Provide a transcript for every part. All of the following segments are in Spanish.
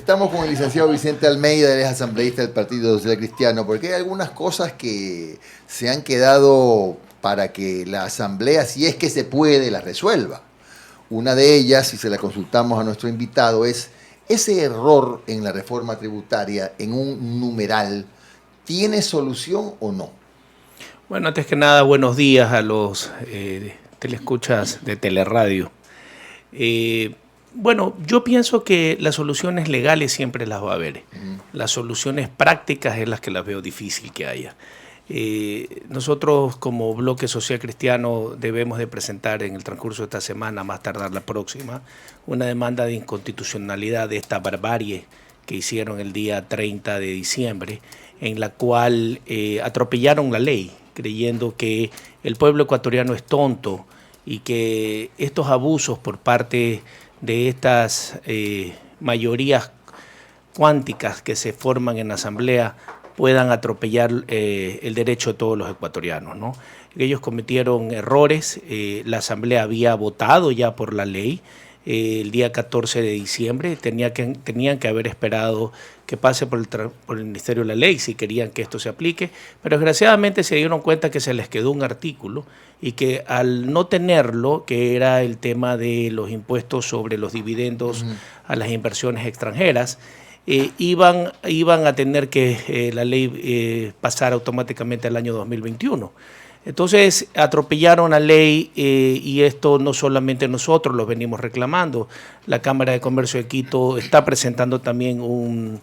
Estamos con el licenciado Vicente Almeida, él es asambleísta del Partido Social Cristiano, porque hay algunas cosas que se han quedado para que la asamblea, si es que se puede, las resuelva. Una de ellas, si se la consultamos a nuestro invitado, es ese error en la reforma tributaria, en un numeral, ¿tiene solución o no? Bueno, antes que nada, buenos días a los telescuchas de Teleradio. Bueno, yo pienso que las soluciones legales siempre las va a haber. Las soluciones prácticas es las que las veo difícil que haya. Nosotros como Bloque Social Cristiano debemos de presentar en el transcurso de esta semana, más tardar la próxima, una demanda de inconstitucionalidad de esta barbarie que hicieron el día 30 de diciembre, en la cual atropellaron la ley, creyendo que el pueblo ecuatoriano es tonto y que estos abusos por parte de estas mayorías cuánticas que se forman en la Asamblea puedan atropellar el derecho de todos los ecuatorianos, ¿no? Ellos cometieron errores, la Asamblea había votado ya por la ley, el día 14 de diciembre, tenían que haber esperado que pase por el Ministerio de la Ley si querían que esto se aplique, pero desgraciadamente se dieron cuenta que se les quedó un artículo y que al no tenerlo, que era el tema de los impuestos sobre los dividendos a las inversiones extranjeras, iban a tener que la ley pasar automáticamente al año 2021. Entonces atropellaron la ley y esto no solamente nosotros lo venimos reclamando. La Cámara de Comercio de Quito está presentando también una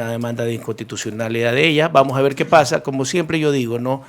demanda de inconstitucionalidad de ella. Vamos a ver qué pasa. Como siempre yo digo, ¿no?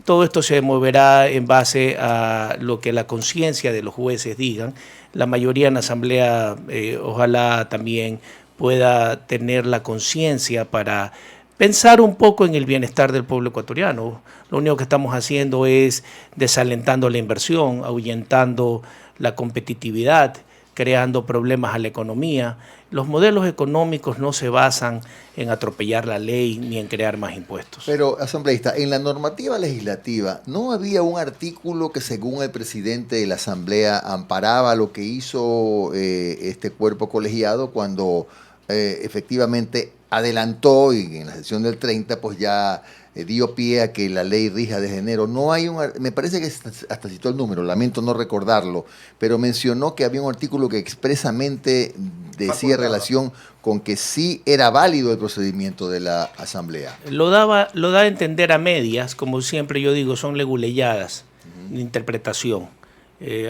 Todo esto se moverá en base a lo que la conciencia de los jueces digan. La mayoría en la Asamblea ojalá también pueda tener la conciencia para pensar un poco en el bienestar del pueblo ecuatoriano. Lo único que estamos haciendo es desalentando la inversión, ahuyentando la competitividad, creando problemas a la economía. Los modelos económicos no se basan en atropellar la ley ni en crear más impuestos. Pero, asambleísta, en la normativa legislativa, ¿no había un artículo que según el presidente de la Asamblea amparaba lo que hizo este cuerpo colegiado cuando efectivamente adelantó y en la sesión del 30 pues ya dio pie a que la ley rija desde enero? No hay me parece que hasta citó el número, lamento no recordarlo, pero mencionó que había un artículo que expresamente decía relación con que sí era válido el procedimiento de la Asamblea. Lo da a entender a medias, como siempre yo digo, son leguleyadas de interpretación.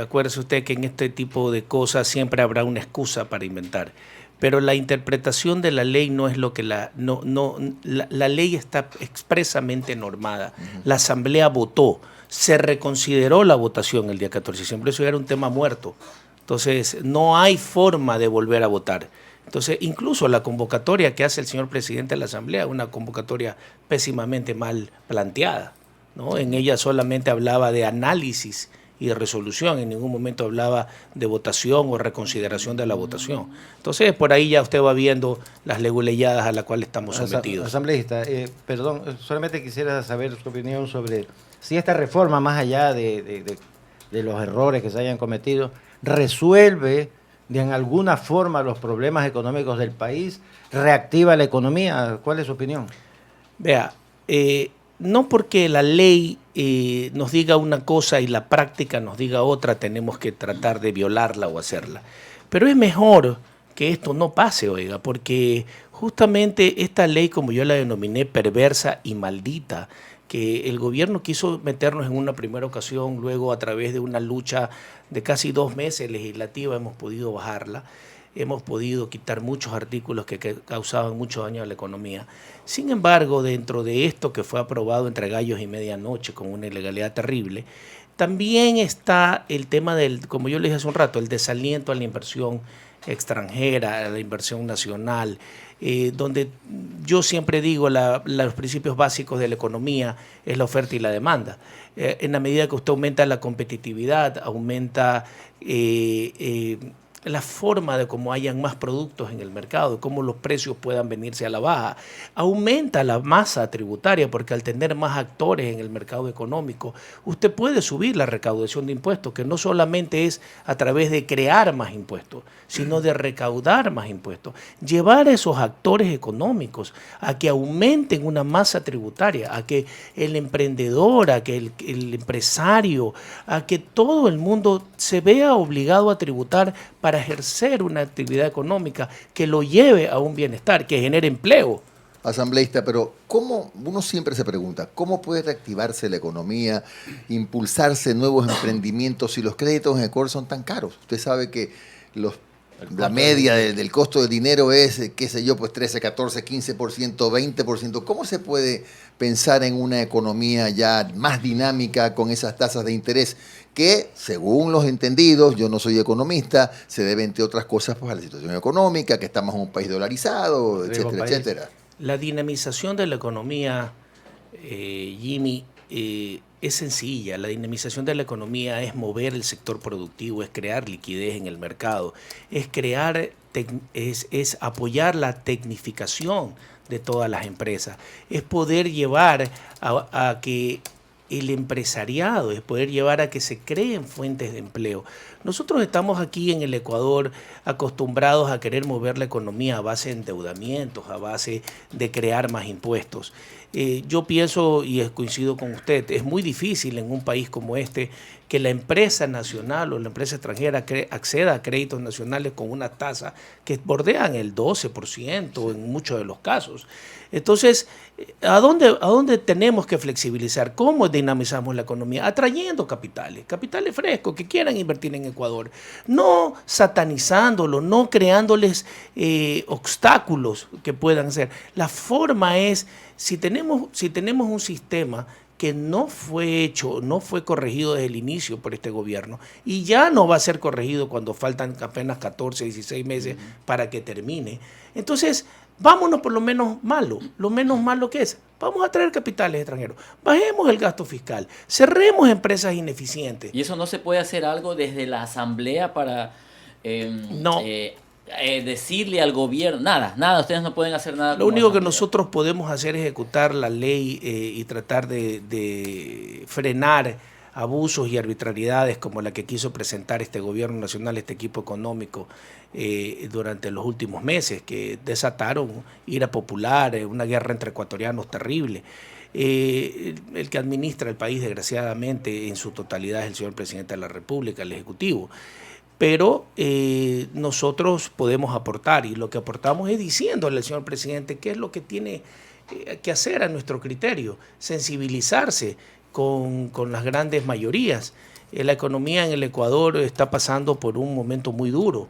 Acuérdese usted que en este tipo de cosas siempre habrá una excusa para inventar. Pero la interpretación de la ley no es lo que la ley está expresamente normada. La Asamblea votó, se reconsideró la votación el día 14 de diciembre, eso era un tema muerto. Entonces, no hay forma de volver a votar. Entonces, incluso la convocatoria que hace el señor presidente de la Asamblea, una convocatoria pésimamente mal planteada, ¿no? En ella solamente hablaba de análisis y de resolución, en ningún momento hablaba de votación o reconsideración de la votación. Entonces, por ahí ya usted va viendo las leguleyadas a las cuales estamos sometidos. Asambleísta, perdón, solamente quisiera saber su opinión sobre si esta reforma, más allá de los errores que se hayan cometido, resuelve de alguna forma los problemas económicos del país, reactiva la economía. ¿Cuál es su opinión? Vea, no porque la ley nos diga una cosa y la práctica nos diga otra, tenemos que tratar de violarla o hacerla. Pero es mejor que esto no pase, oiga, porque justamente esta ley, como yo la denominé, perversa y maldita, que el gobierno quiso meternos en una primera ocasión, luego a través de una lucha de casi 2 meses legislativa hemos podido bajarla. Hemos podido quitar muchos artículos que causaban mucho daño a la economía. Sin embargo, dentro de esto que fue aprobado entre gallos y medianoche con una ilegalidad terrible, también está el tema del, como yo le dije hace un rato, el desaliento a la inversión extranjera, a la inversión nacional, donde yo siempre digo los principios básicos de la economía es la oferta y la demanda. En la medida que usted aumenta la competitividad, aumenta la forma de cómo hayan más productos en el mercado, de cómo los precios puedan venirse a la baja. Aumenta la masa tributaria porque al tener más actores en el mercado económico, usted puede subir la recaudación de impuestos, que no solamente es a través de crear más impuestos, sino de recaudar más impuestos. Llevar a esos actores económicos a que aumenten una masa tributaria, a que el emprendedor, a que el empresario, a que todo el mundo se vea obligado a tributar para ejercer una actividad económica que lo lleve a un bienestar, que genere empleo. Asambleísta, pero ¿cómo? Uno siempre se pregunta, ¿cómo puede reactivarse la economía, impulsarse nuevos emprendimientos si los créditos en Ecuador son tan caros? Usted sabe que la media del costo del dinero es, qué sé yo, pues 13, 14, 15%, 20%. ¿Cómo se puede pensar en una economía ya más dinámica con esas tasas de interés que, según los entendidos, yo no soy economista, se debe, entre otras cosas, pues a la situación económica, que estamos en un país dolarizado, etcétera, etcétera? La dinamización de la economía, Jimmy, es sencilla. La dinamización de la economía es mover el sector productivo, es crear liquidez en el mercado, es apoyar la tecnificación de todas las empresas, es poder llevar a que el empresariado, es poder llevar a que se creen fuentes de empleo. Nosotros estamos aquí en el Ecuador acostumbrados a querer mover la economía a base de endeudamientos, a base de crear más impuestos. Yo pienso y coincido con usted, es muy difícil en un país como este que la empresa nacional o la empresa extranjera acceda a créditos nacionales con una tasa que bordean el 12% en muchos de los casos. Entonces, ¿a dónde tenemos que flexibilizar? ¿Cómo dinamizamos la economía? Atrayendo capitales frescos que quieran invertir en Ecuador, no satanizándolo, no creándoles obstáculos que puedan ser. La forma es, si tenemos un sistema que no fue hecho, no fue corregido desde el inicio por este gobierno y ya no va a ser corregido cuando faltan apenas 14, 16 meses para que termine. Entonces, vámonos por lo menos malo que es. Vamos a traer capitales extranjeros, bajemos el gasto fiscal, cerremos empresas ineficientes. ¿Y eso no se puede hacer algo desde la Asamblea para decirle al gobierno? Nada, ustedes no pueden hacer nada. Lo único que nosotros podemos hacer es ejecutar la ley y tratar de frenar abusos y arbitrariedades como la que quiso presentar este gobierno nacional, este equipo económico, durante los últimos meses, que desataron ira popular, una guerra entre ecuatorianos terrible. El que administra el país, desgraciadamente, en su totalidad es el señor presidente de la República, el Ejecutivo. Pero nosotros podemos aportar, y lo que aportamos es diciéndole al señor presidente qué es lo que tiene que hacer a nuestro criterio, sensibilizarse con las grandes mayorías. La economía en el Ecuador está pasando por un momento muy duro.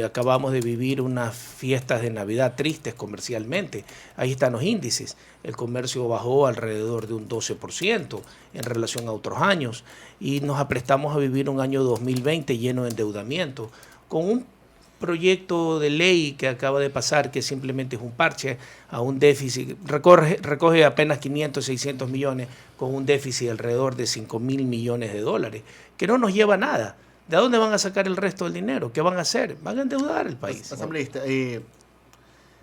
Acabamos de vivir unas fiestas de Navidad tristes comercialmente. Ahí están los índices. El comercio bajó alrededor de un 12% en relación a otros años y nos aprestamos a vivir un año 2020 lleno de endeudamiento, con un proyecto de ley que acaba de pasar que simplemente es un parche a un déficit, recoge apenas 500, 600 millones con un déficit de alrededor de 5.000 millones de dólares, que no nos lleva a nada. ¿De dónde van a sacar el resto del dinero? ¿Qué van a hacer? Van a endeudar el país. Asambleísta,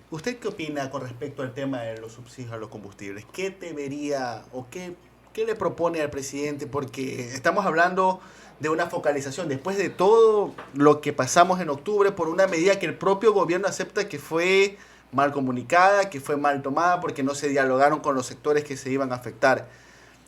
¿usted qué opina con respecto al tema de los subsidios a los combustibles? ¿Qué debería o qué le propone al presidente? Porque estamos hablando de una focalización, después de todo lo que pasamos en octubre, por una medida que el propio gobierno acepta que fue mal comunicada, que fue mal tomada, porque no se dialogaron con los sectores que se iban a afectar.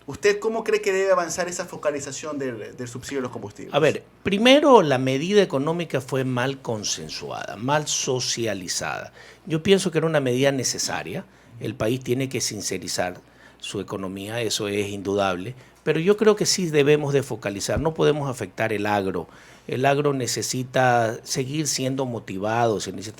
¿Usted cómo cree que debe avanzar esa focalización del subsidio de los combustibles? A ver, primero la medida económica fue mal consensuada, mal socializada. Yo pienso que era una medida necesaria. El país tiene que sincerizar su economía, eso es indudable. Pero yo creo que sí debemos de focalizar, no podemos afectar el agro. El agro necesita seguir siendo motivado,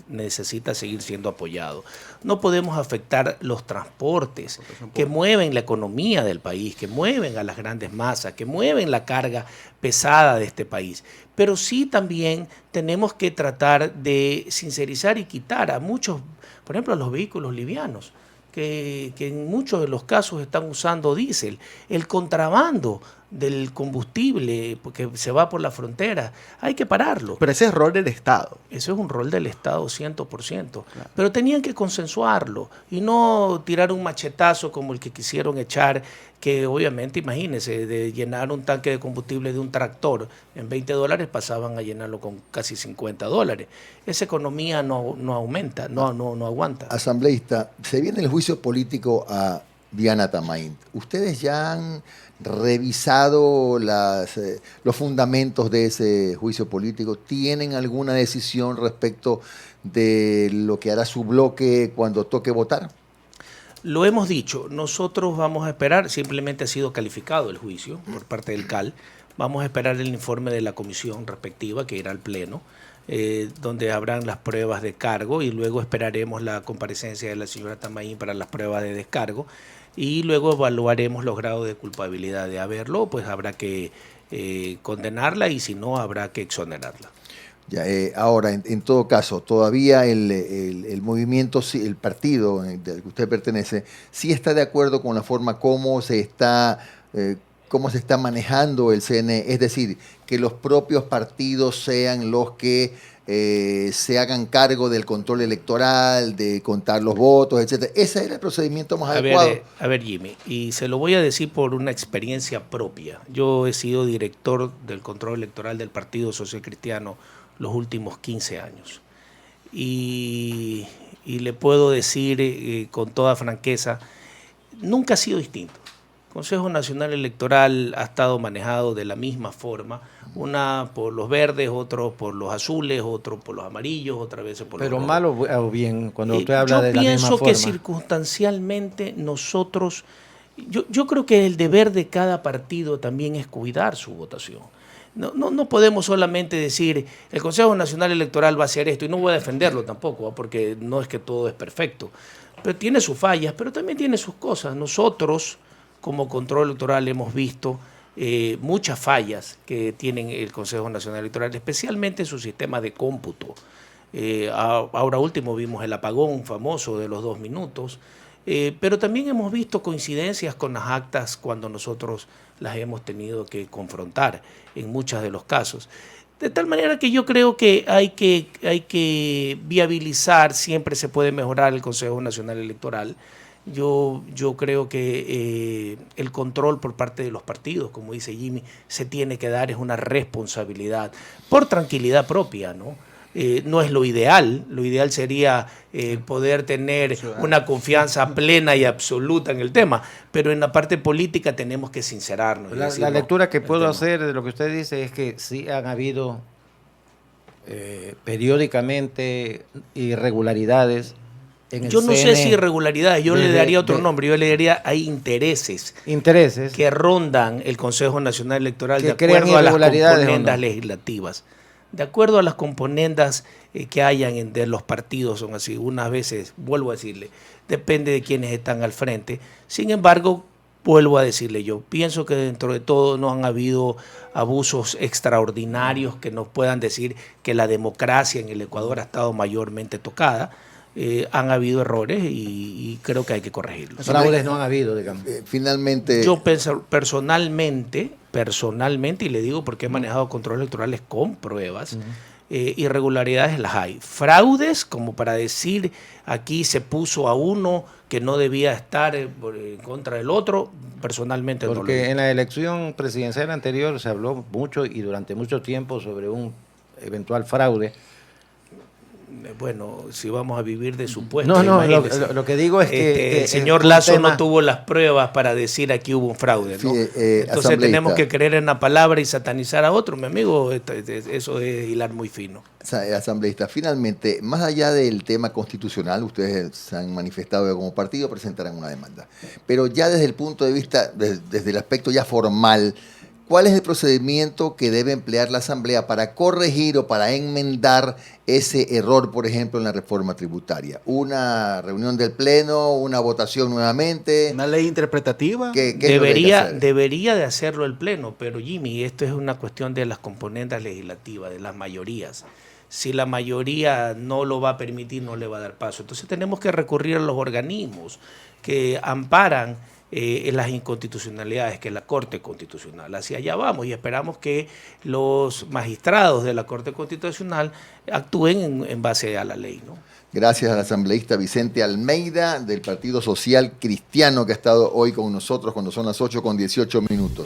necesita seguir siendo apoyado. No podemos afectar los transportes que mueven la economía del país, que mueven a las grandes masas, que mueven la carga pesada de este país. Pero sí también tenemos que tratar de sincerizar y quitar a muchos, por ejemplo, a los vehículos livianos, que en muchos de los casos están usando diésel. El contrabando del combustible, porque se va por la frontera. Hay que pararlo. Pero ese es rol del Estado. Eso es un rol del Estado 100%. Claro. Pero tenían que consensuarlo y no tirar un machetazo como el que quisieron echar, que obviamente, imagínense, de llenar un tanque de combustible de un tractor en $20 pasaban a llenarlo con casi $50. Esa economía no aumenta, no aguanta. Asambleísta, se viene el juicio político a Diana Tamain. ¿Ustedes ya han revisado los fundamentos de ese juicio político? ¿Tienen alguna decisión respecto de lo que hará su bloque cuando toque votar? Lo hemos dicho, nosotros vamos a esperar, simplemente ha sido calificado el juicio por parte del CAL, vamos a esperar el informe de la comisión respectiva que irá al Pleno, donde habrán las pruebas de cargo y luego esperaremos la comparecencia de la señora Tamain para las pruebas de descargo y luego evaluaremos los grados de culpabilidad. De haberlo, pues habrá que condenarla y si no, habrá que exonerarla. Ya, ahora, en todo caso, todavía el movimiento, el partido del que usted pertenece, sí está de acuerdo con la forma como se está manejando el CNE, es decir, que los propios partidos sean los que se hagan cargo del control electoral, de contar los votos, etcétera. Ese era el procedimiento más adecuado. A ver, Jimmy, y se lo voy a decir por una experiencia propia. Yo he sido director del control electoral del Partido Social Cristiano los últimos 15 años. Y le puedo decir con toda franqueza, nunca ha sido distinto. El Consejo Nacional Electoral ha estado manejado de la misma forma, una por los verdes, otro por los azules, otro por los amarillos, otra vez por los rojos. Pero mal o bien, cuando usted habla de la misma forma. Yo pienso que circunstancialmente nosotros, yo creo que el deber de cada partido también es cuidar su votación. No podemos solamente decir, el Consejo Nacional Electoral va a hacer esto, y no voy a defenderlo tampoco, porque no es que todo es perfecto, pero tiene sus fallas, pero también tiene sus cosas. Nosotros, como control electoral, hemos visto muchas fallas que tienen el Consejo Nacional Electoral, especialmente en su sistema de cómputo. Ahora último vimos el apagón famoso de los 2 minutos, pero también hemos visto coincidencias con las actas cuando nosotros las hemos tenido que confrontar en muchos de los casos. De tal manera que yo creo que hay que viabilizar, siempre se puede mejorar el Consejo Nacional Electoral. Yo creo que el control por parte de los partidos, como dice Jimmy, se tiene que dar, es una responsabilidad, por tranquilidad propia, ¿no? No es lo ideal sería poder tener una confianza plena y absoluta en el tema, pero en la parte política tenemos que sincerarnos. La lectura que puedo hacer de lo que usted dice es que sí han habido periódicamente irregularidades en el Yo no CNE, sé si irregularidades, yo le daría otro nombre, yo le daría hay intereses que rondan el Consejo Nacional Electoral de acuerdo a las componendas legislativas. De acuerdo a las componendas que hayan de los partidos, son así. Unas veces, vuelvo a decirle, depende de quienes están al frente. Sin embargo, vuelvo a decirle, yo pienso que dentro de todo no han habido abusos extraordinarios que nos puedan decir que la democracia en el Ecuador ha estado mayormente tocada. Han habido errores y creo que hay que corregirlos. Fraudes no han habido, digamos. Finalmente. Yo personalmente, y le digo porque he manejado controles electorales con pruebas, irregularidades las hay. Fraudes, como para decir aquí se puso a uno que no debía estar en contra del otro, personalmente no lo digo. Porque en la elección presidencial anterior se habló mucho y durante mucho tiempo sobre un eventual fraude. Bueno, si vamos a vivir de supuestos. Lo que digo es que el señor Lazo no tuvo las pruebas para decir aquí hubo un fraude, ¿no? Entonces tenemos que creer en la palabra y satanizar a otro, mi amigo. Eso es hilar muy fino. Asambleísta, finalmente, más allá del tema constitucional, ustedes se han manifestado que como partido presentarán una demanda. Pero ya desde el punto de vista, desde el aspecto ya formal, ¿cuál es el procedimiento que debe emplear la Asamblea para corregir o para enmendar ese error, por ejemplo, en la reforma tributaria? ¿Una reunión del Pleno, una votación nuevamente? ¿Una ley interpretativa? Debería de hacerlo el Pleno, pero Jimmy, esto es una cuestión de las componentes legislativas, de las mayorías. Si la mayoría no lo va a permitir, no le va a dar paso. Entonces tenemos que recurrir a los organismos que amparan las inconstitucionalidades, que es la Corte Constitucional. Hacia allá vamos y esperamos que los magistrados de la Corte Constitucional actúen en base a la ley, ¿no? Gracias al asambleísta Vicente Almeida del Partido Social Cristiano que ha estado hoy con nosotros cuando son las 8:18.